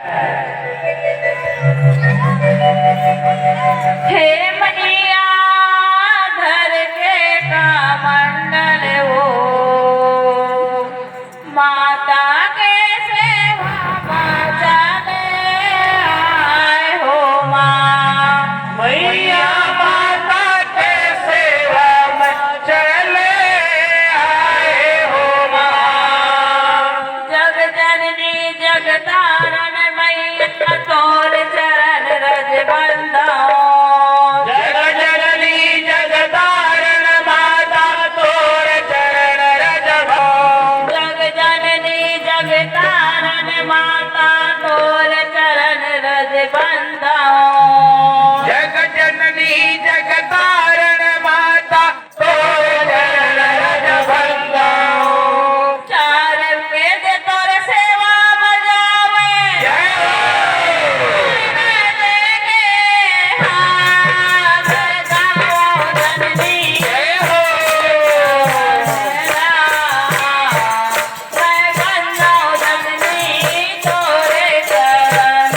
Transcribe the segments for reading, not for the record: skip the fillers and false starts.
हे मैया धर के का मंडल हो, माता के सेवा बचाने आए हो माँ। मैया माता के सेवा में चले आए हो माँ। जग जननी जग तारण मैया तोर चरण रज बंदाओ। जग जननी जग तारण माता तोर चरण रज जग जननी जग तारण माता तोर चरण रज बंदाओ। जग जननी जग तारण माता तोर चरण रज बंदाओ। चार वेद तोर सेवा बजावे, जय हो। हाथ गाओ जननी जय हो। मैं बंदाओ जननी तोरे चरण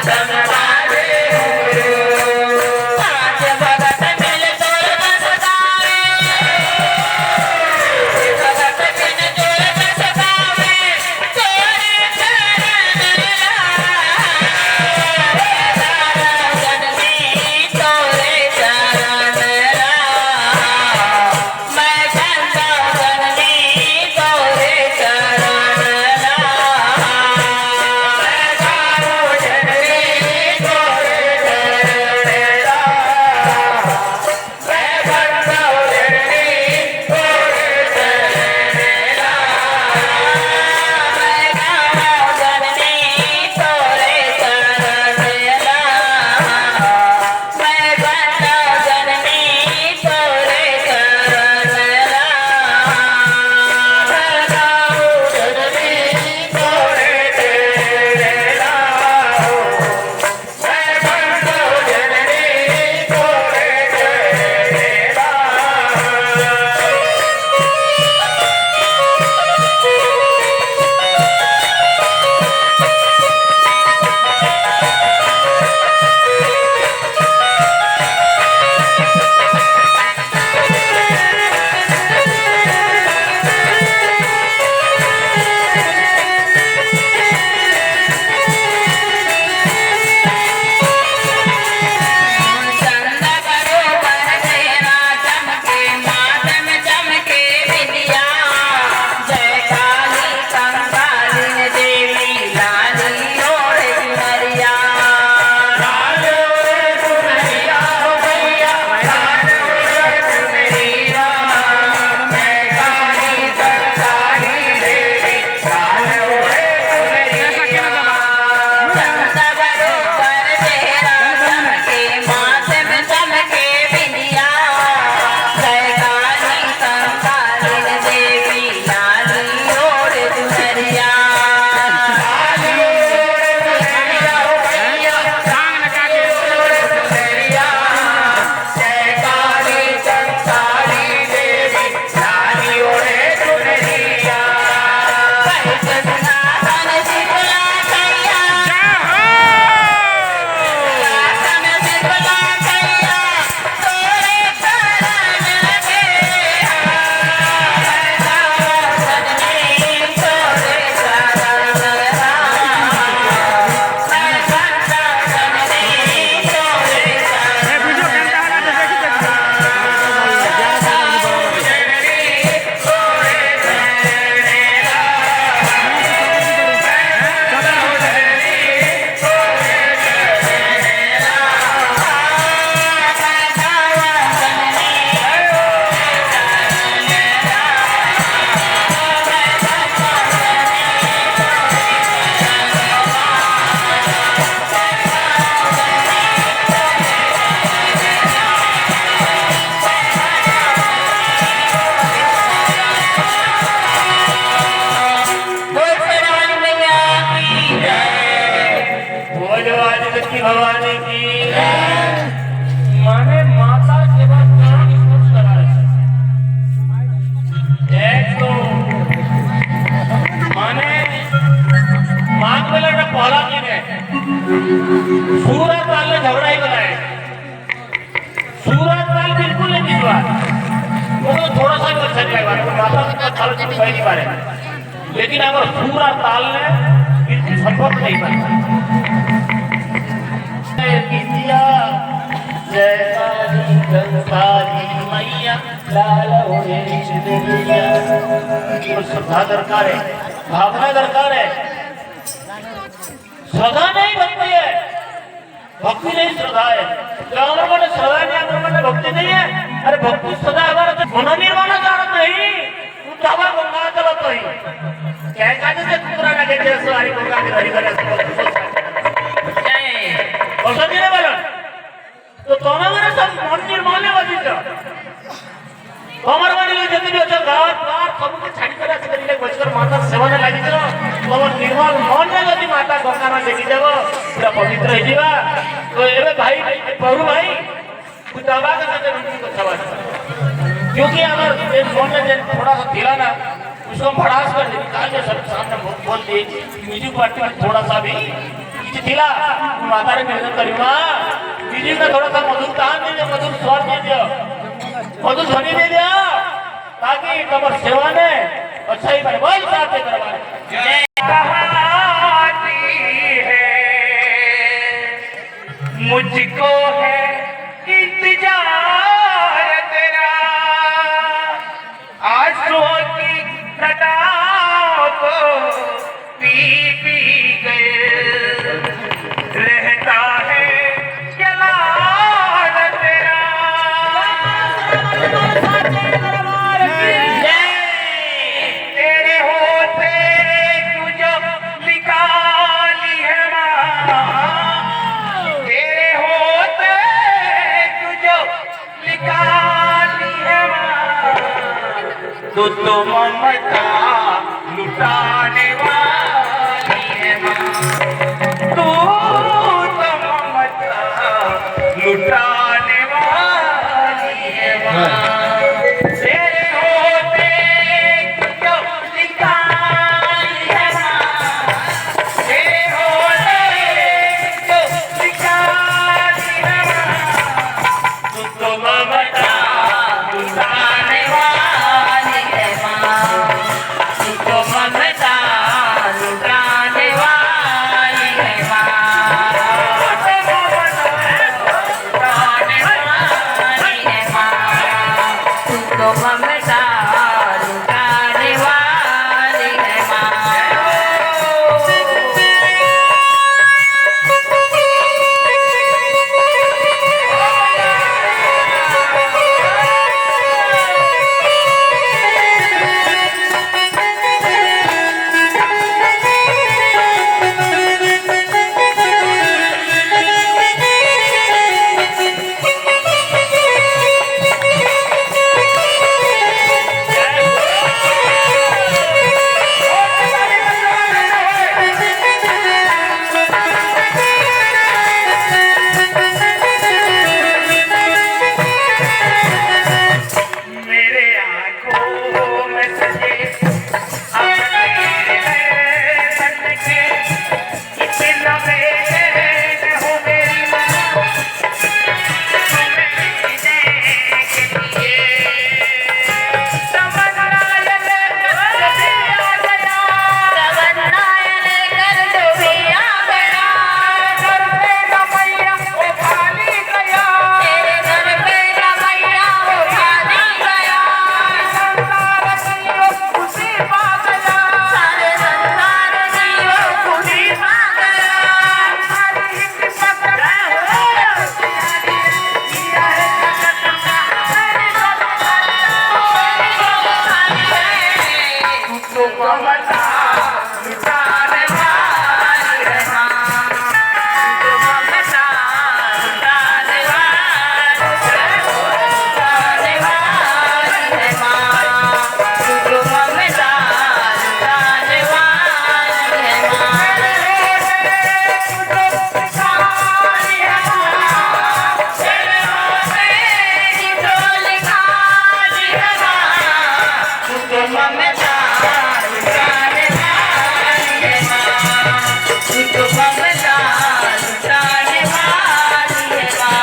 संगवारे पांच भगत मिल तोर बस गावे भगत बिन तोर बस गावे तोरे चरण जननी तोरे चरण मैं गंगा जननी तोरे चरण भवानी की माने माता के बाद कौन सोच करा एक तो माने मांग में लड़ा पहला दिन है सूरत वाल ने झगड़ा ही बनाए सूरत वाल बिल्कुल नहीं जितवा वो तो थोड़ा सा ही अच्छा जाएगा माता का थाल से कोई नहीं पारे लेकिन अगर सूरत ताल ने बिल्कुल संभव नहीं पाया किया जय काली मैया लाल होए चिड़िया और श्रद्धा दरकार है भावना दरकार है श्रद्धा नहीं भक्ति है भक्ति नहीं श्रद्धा है अगर मैंने श्रद्धा नहीं अगर मैंने भक्ति नहीं है अरे भक्ति श्रद्धा अगर मनोनिर्माण कारण नहीं उठावा गंगा चलत नहीं क्या कहते थे कुतरा लगे जैसे हरी गंगा के हरी करे ऐसा नहीं बोला तो तुम्हें मेरे सब मन निर्माण है वाली का हमारे वाले लोग जितने भी अच्छा गाँव गाँव सब के छाड़ी कर ऐसे करेंगे बचकर माता सेवा में लगी चलो तो वो निर्माण मन में यदि माता गंगा में देखी जाओ पूरा पवित्र है जीवा तो ये भाई पौरू भाई कुछ दबा के साथ रुचि को सवाल क्योंकि अगर ये मन में थोड़ा सा ढीला ना उसको भड़ास कर देती कहा जो सब सामने बोल दी म्यूजिक पार्टी में थोड़ा सा भी चिठीला म्हातारे निवेदन करी मा बीजी का थोड़ा सा मधुर तान दे दे, मधुर स्वर दे दियो, मधुर ध्वनि दे दियो, ताकि कमर सेवा ने अच्छा ही बने। बोल साथ के दरबार जय कहाती है मुझको है इंतजार तेरा, आंसुओं की घटाओं को पी पी गए, रहता है जलाल तेरा। तेरे होते तुझो निकाली है माँ, तेरे होते तुझो निकाली है माँ, तू तो ममता लुटाने वाली है माँ, तू तो ममता लुटाने वाली है माँ। तेरे होते तुझो निकाली है माँ, तेरे होते तुझो निकाली है माँ, तू तो ममता लुटाने वाली है माँ, तू तो ममता लुटाने वाली है माँ, लुटाने वाली है माँ, तू तो ममता लुटाने वाली है माँ। मेरे आँखों में सजे अपने बन के इतना बेचैन हो मेरी माँ, तुम्हें जीने के लिए तमन्ना ये लेकर जो भी आ गया, तमन्ना ये लेकर जो भी आ गया, घर पे न मैया वो खाली गया, तेरे घर पे न मैया वो खाली गया, संसार जियो खुशी पा गया, सारे संसार जियो खुशी पा गया, हमारी हिम्मत पकड़ा हो दिया है जगत का मेरी तू तो ममता लुटाने वाली है माँ, तू तो ममता लुटाने वाली है माँ, तू तो ममता लुटाने वाली है माँ। तेरे होते तुझो निकाली है माँ, तू तो ममता लुटाने वाली है माँ, तू तो ममता लुटाने वाली है माँ।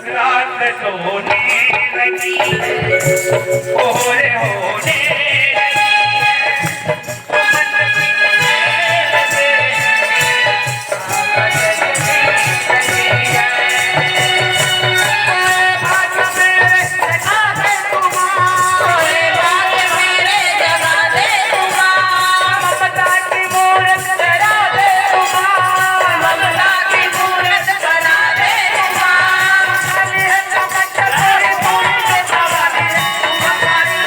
रात सोने लगी ओरे होने लगी मन लगे आज मेरे जगा दे तुम्हारे बाग मेरे जगा दे तुम्हारा, ममता की मूरत करा दे तुम्हारा, ममता की मूरत करा दे तुम्हारा, खाली है चमक पूरी पूरी सवारी है तुम्हारी।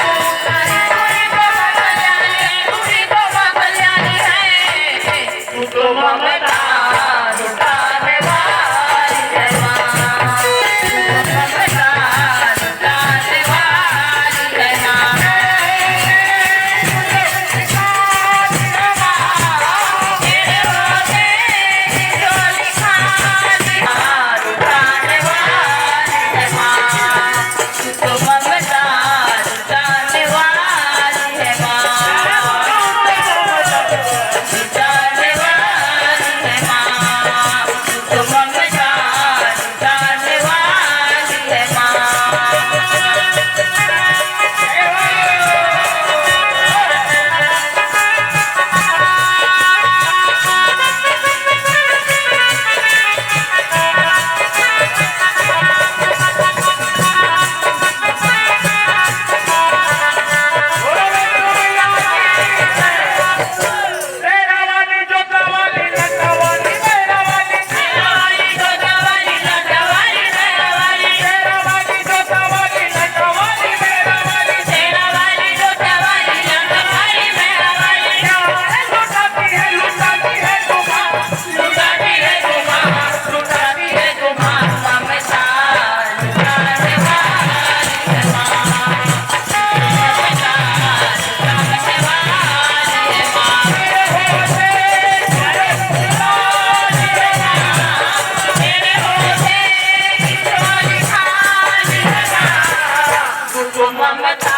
तू ममता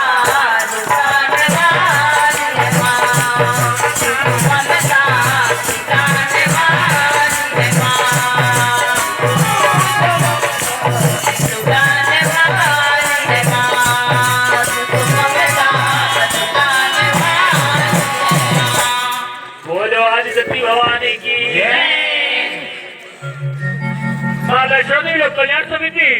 लुटाने वाली है माँ, तू ममता लुटाने वाली है माँ, लुटाने वाली है माँ, तू ममता लुटाने वाली है माँ। बोलो आदिशक्ति भवानी की माता श्रवणी लोक कल्याण समिती